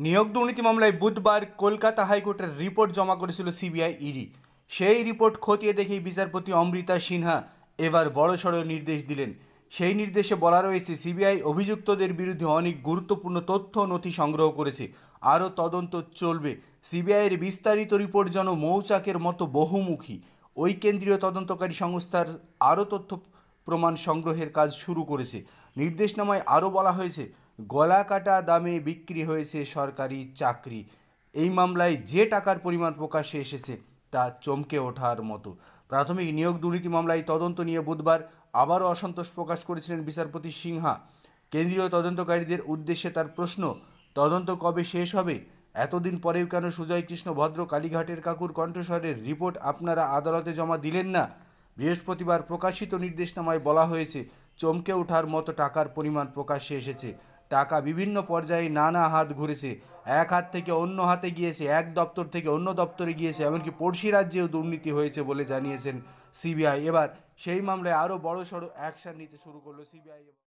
নিয়োগ দুর্নীতি মামলায় বুধবার কলকাতা হাইকোর্টের রিপোর্ট জমা করেছিল সিবিআই ইডি। সেই রিপোর্ট খতিয়ে দেখেই বিচারপতি অমৃতা সিনহা এবার বড়সড় নির্দেশ দিলেন। সেই নির্দেশে বলা রয়েছে, সিবিআই অভিযুক্তদের বিরুদ্ধে অনেক গুরুত্বপূর্ণ তথ্য নথি সংগ্রহ করেছে, আরও তদন্ত চলবে। সিবিআইয়ের বিস্তারিত রিপোর্ট যেন মৌচাকের মতো বহুমুখী। ওই কেন্দ্রীয় তদন্তকারী সংস্থার আরও তথ্য প্রমাণ সংগ্রহের কাজ শুরু করেছে। নির্দেশনামায় আরও বলা হয়েছে, গলা কাটা দামে বিক্রি হয়েছে সরকারি চাকরি। এই মামলায় যে টাকার পরিমাণ প্রকাশ্যে এসেছে তা চমকে ওঠার মতো। প্রাথমিক নিয়োগ দুর্নীতি মামলায় তদন্ত নিয়ে বুধবার আবারও অসন্তোষ প্রকাশ করেছিলেন বিচারপতি সিনহা। কেন্দ্রীয় তদন্তকারীদের উদ্দেশ্যে তার প্রশ্ন, তদন্ত কবে শেষ হবে? এতদিন পরেও কেন সুজয় কৃষ্ণ ভদ্র কালীঘাটের কাকুর কণ্ঠস্বরের রিপোর্ট আপনারা আদালতে জমা দিলেন না? বৃহস্পতিবার প্রকাশিত নির্দেশনামায় বলা হয়েছে, চমকে ওঠার মতো টাকার পরিমাণ প্রকাশ্যে এসেছে। টাকা বিভিন্ন পর্যায়ে নানা হাত ঘুরেছে। এক হাত থেকে অন্য হাতে গিয়েছে, এক দপ্তর থেকে অন্য দপ্তরে গিয়েছে, এমনকি পড়শি রাজ্যেও দুর্নীতি হয়েছে বলে জানিয়েছেন সিবিআই। এবার সেই মামলায় আরও বড়সড় অ্যাকশন নিতে শুরু করলো সিবিআই।